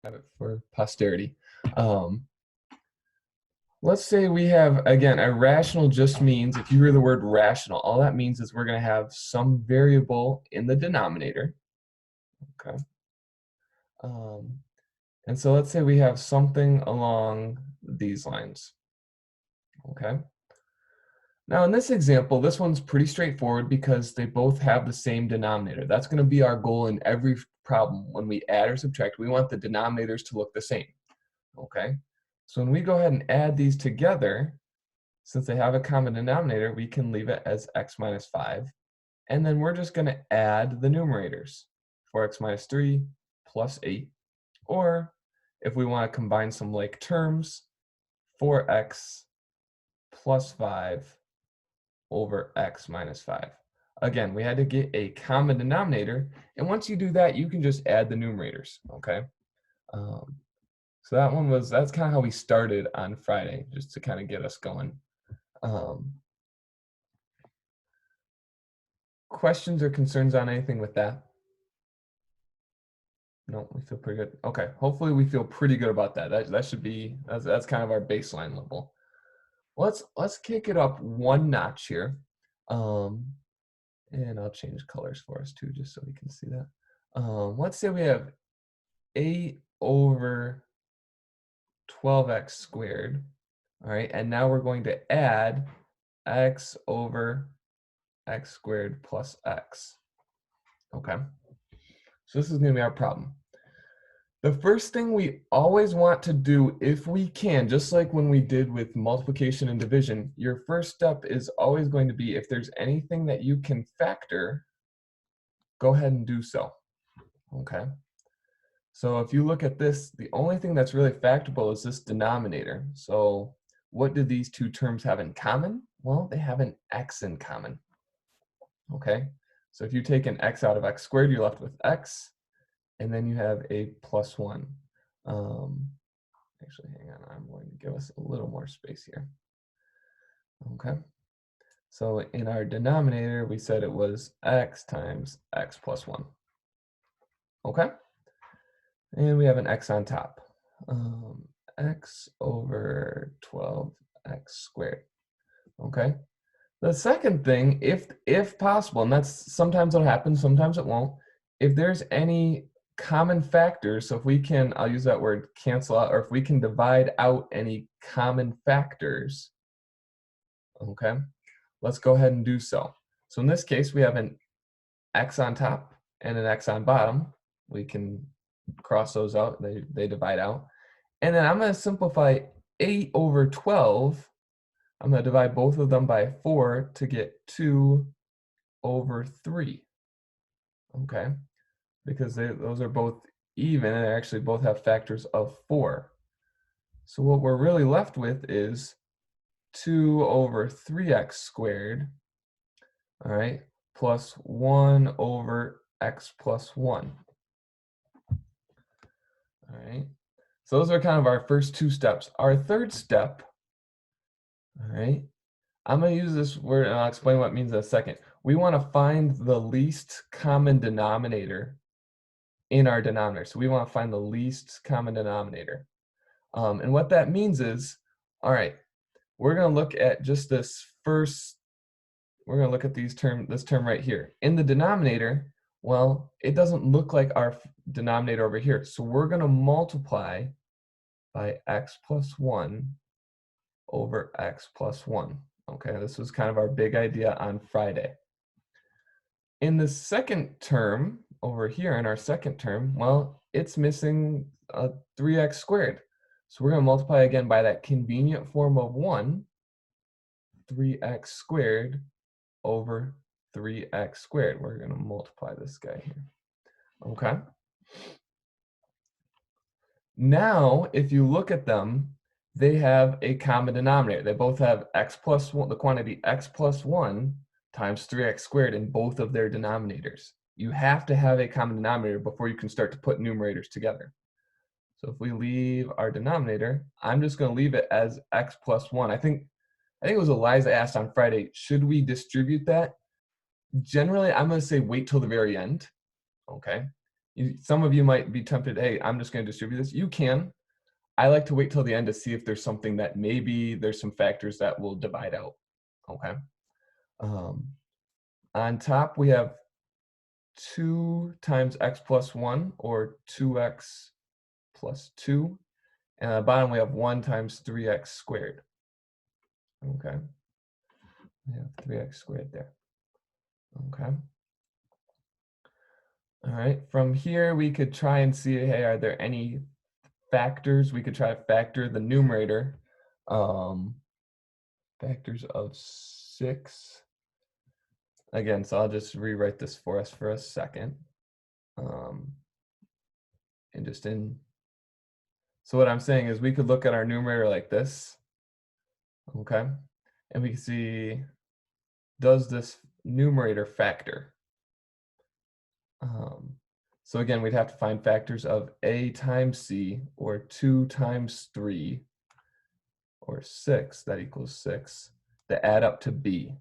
have it for posterity. Um, let's say we have, again, a rational just means, if you hear the word rational, all that means is we're going to have some variable in the denominator. Okay. Um, and so let's say we have something along these lines. Okay. Now in this example, this one's pretty straightforward because they both have the same denominator. That's going to be our goal in every problem. When we add or subtract, we want the denominators to look the same. Okay. So when we go ahead and add these together, since they have a common denominator, we can leave it as x minus 5. And then we're just going to add the numerators. 4x minus 3 plus 8. Or if we want to combine some like terms, 4x plus 5 over x minus 5. Again, we had to get a common denominator. And once you do that, you can just add the numerators. Okay. Um, so that's kind of how we started on Friday, just to kind of get us going. Um, questions or concerns on anything with that? No, we feel pretty good. Okay, hopefully we feel pretty good about that. That should be that's kind of our baseline level. Let's kick it up one notch here, and I'll change colors for us too, just so we can see that. Let's say we have 8 over 12x squared. All right, and now we're going to add x over x squared plus x. Okay, so this is going to be our problem. The first thing we always want to do, if we can, just like when we did with multiplication and division, your first step is always going to be, if there's anything that you can factor, go ahead and do so. Okay. So if you look at this, the only thing that's really factorable is this denominator. So what do these two terms have in common? Well, they have an x in common. Okay. So if you take an x out of x squared, you're left with x. And then you have a plus 1. Actually, hang on, I'm going to give us a little more space here. Okay, so in our denominator, we said it was x times x plus 1. Okay, and we have an x on top. X over 12x squared. Okay, the second thing, if possible, and that's sometimes it'll happen, sometimes it won't, if there's any common factors, so if we can, I'll use that word cancel out, or if we can divide out any common factors, okay, let's go ahead and do so. So in this case, we have an x on top and an x on bottom. We can cross those out, they divide out. And then I'm going to simplify 8 over 12. I'm going to divide both of them by 4 to get 2 over 3. Okay, because those are both even and they actually both have factors of 4. So what we're really left with is 2 over 3x squared, all right, plus 1 over x plus 1. All right, so those are kind of our first two steps. Our third step, all right, I'm going to use this word and I'll explain what it means in a second. We want to find the least common denominator in our denominator. So we want to find the least common denominator. And what that means is, all right, we're going to look at just this first, we're going to look at this term right here. In the denominator, well, it doesn't look like our denominator over here. So we're going to multiply by x plus 1 over x plus 1. Okay, this was kind of our big idea on Friday. In the second term, over here in our second term, well, it's missing 3x squared. So we're going to multiply again by that convenient form of 1, 3x squared over 3x squared. We're going to multiply this guy here. Okay. Now, if you look at them, they have a common denominator. They both have x plus 1, the quantity x plus 1 times 3x squared in both of their denominators. You have to have a common denominator before you can start to put numerators together. So if we leave our denominator, I'm just going to leave it as x plus 1. I think it was Eliza asked on Friday, should we distribute that? Generally, I'm going to say wait till the very end. Okay. Some of you might be tempted, hey, I'm just going to distribute this. You can. I like to wait till the end to see if there's something that maybe there's some factors that will divide out. Okay. On top, we have 2 times x plus 1, or 2x plus 2. And at the bottom, we have 1 times 3x squared. Okay. We have 3x squared there. Okay. All right. From here, we could try and see, hey, are there any factors? We could try to factor the numerator. Factors of 6. Again, so I'll just rewrite this for us for a second. And just in, so what I'm saying is we could look at our numerator like this, okay? And we can see, does this numerator factor? So again, we'd have to find factors of a times c, or 2 times 3, or 6, that equals 6, that add up to b.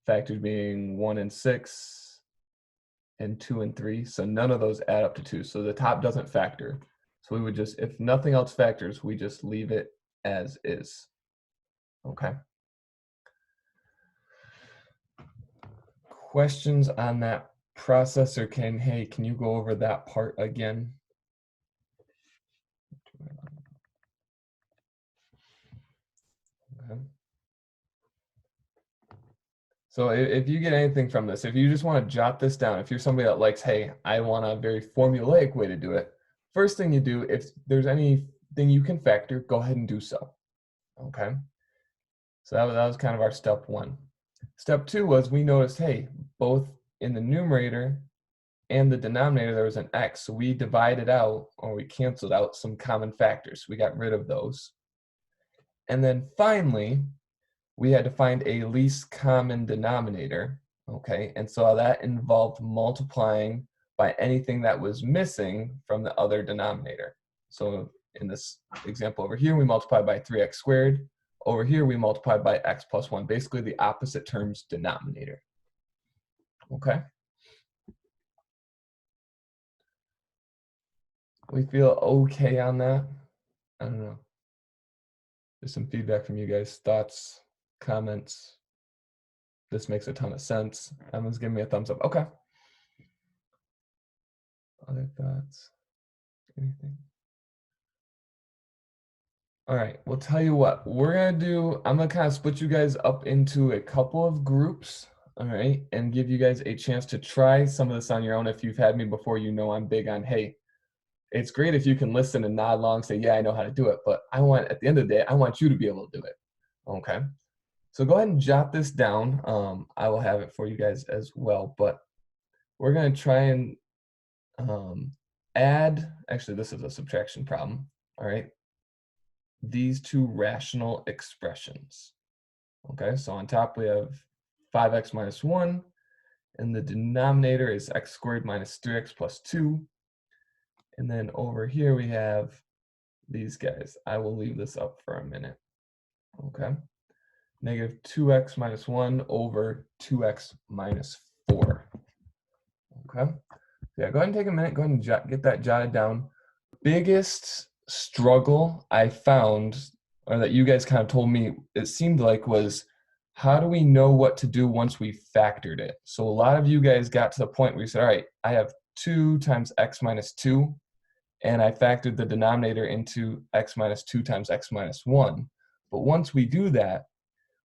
Factors being 1 and 6, and 2 and 3, so none of those add up to 2. So the top doesn't factor. So we would just, if nothing else factors, we just leave it as is. Okay. Questions on that process, or hey, can you go over that part again? Okay. So if you get anything from this, if you just want to jot this down, if you're somebody that likes, hey, I want a very formulaic way to do it, first thing you do, if there's anything you can factor, go ahead and do so. Okay. So that was kind of our step 1. Step 2 was we noticed, hey, both in the numerator and the denominator there was an x, so we divided out, or we canceled out, some common factors. We got rid of those. And then finally, we had to find a least common denominator, okay? And so that involved multiplying by anything that was missing from the other denominator. So in this example over here, we multiplied by 3x squared. Over here, we multiplied by x plus 1, basically the opposite term's denominator. Okay? We feel okay on that? I don't know. There's some feedback from you guys. Thoughts, comments? This makes a ton of sense. Everyone's giving me a thumbs up. Okay. Other thoughts? Anything? All right, we'll tell you what we're gonna do. I'm gonna kind of split you guys up into a couple of groups, all right, and give you guys a chance to try some of this on your own. If you've had me before, you know I'm big on, hey, it's great if you can listen and nod along, say, yeah, I know how to do it, but I want, at the end of the day, I want you to be able to do it, okay? So go ahead and jot this down. I will have it for you guys as well, but we're gonna try and add, actually this is a subtraction problem, all right? These two rational expressions. Okay, so on top we have 5x minus 1, and the denominator is x squared minus 3x plus 2. And then over here we have these guys. I will leave this up for a minute. Okay, negative 2x minus 1 over 2x minus 4. Okay, yeah, go ahead and take a minute, go ahead and get that jotted down. Biggest struggle I found, or that you guys kind of told me it seemed like, was how do we know what to do once we factored it? So a lot of you guys got to the point where you said, all right, I have 2 times x minus 2, and I factored the denominator into x minus 2 times x minus 1. But once we do that,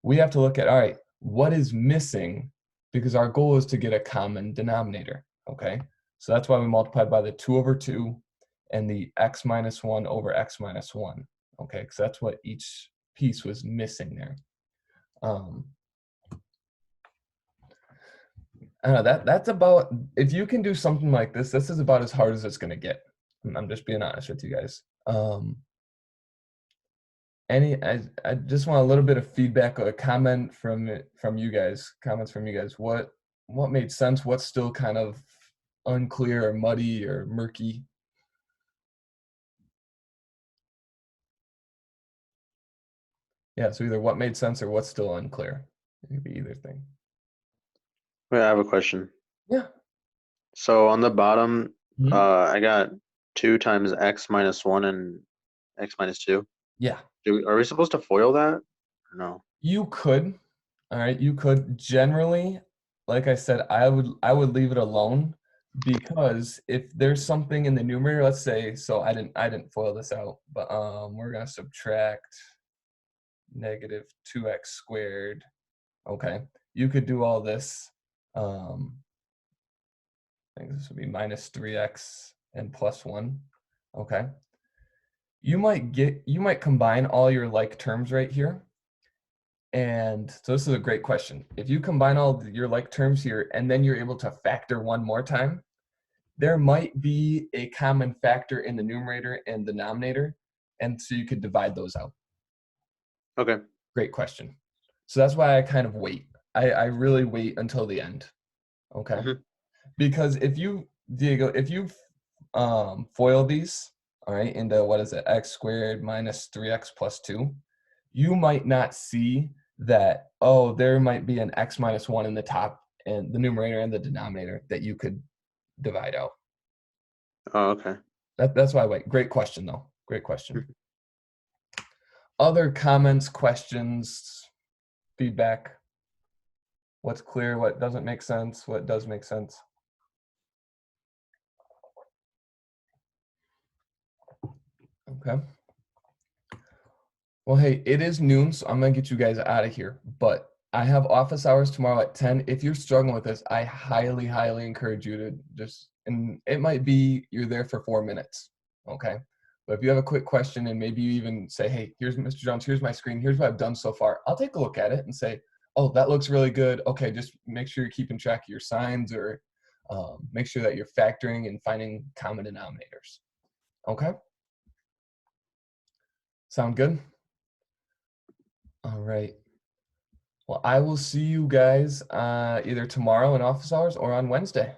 we have to look at, all right, what is missing? Because our goal is to get a common denominator, okay? So that's why we multiplied by the 2 over 2 and the x minus 1 over x minus 1, okay? Because that's what each piece was missing there. I don't know, that's about, if you can do something like this, this is about as hard as it's gonna get. I'm just being honest with you guys. I just want a little bit of feedback or a comment from you guys, comments from you guys. What made sense? What's still kind of unclear or muddy or murky? Yeah, so either what made sense or what's still unclear. It could be either thing. Wait, I have a question. Yeah. So on the bottom, Mhm. I got 2 times x minus 1 and x minus 2. Yeah, Are we supposed to FOIL that? Or no. you could. All right, you could generally, like I said, I would leave it alone because if there's something in the numerator, let's say, so I didn't FOIL this out, but we're gonna subtract negative 2x squared. Okay, you could do all this. I think this would be minus 3x and plus 1. Okay. You might combine all your like terms right here. And so this is a great question. If you combine all your like terms here and then you're able to factor one more time, there might be a common factor in the numerator and denominator. And so you could divide those out. Okay. Great question. So that's why I kind of wait. I really wait until the end. Okay. Hmm. Because if you, Diego, if you FOIL these, all right, into what is it, x squared minus 3x plus 2, you might not see that, oh, there might be an x minus 1 in the top and the numerator and the denominator that you could divide out. Oh, okay. That's why I wait. Great question, though. Great question. Mhm. Other comments, questions, feedback? What's clear? What doesn't make sense? What does make sense? Okay. Well, hey, it is noon, so I'm gonna get you guys out of here. But I have office hours tomorrow at 10. If you're struggling with this, I highly, highly encourage you to just, and it might be you're there for 4 minutes. Okay. But if you have a quick question and maybe you even say, hey, here's Mr. Jones, here's my screen, here's what I've done so far, I'll take a look at it and say, oh, that looks really good. Okay, just make sure you're keeping track of your signs or make sure that you're factoring and finding common denominators. Okay. Sound good? All right. Well, I will see you guys either tomorrow in office hours or on Wednesday.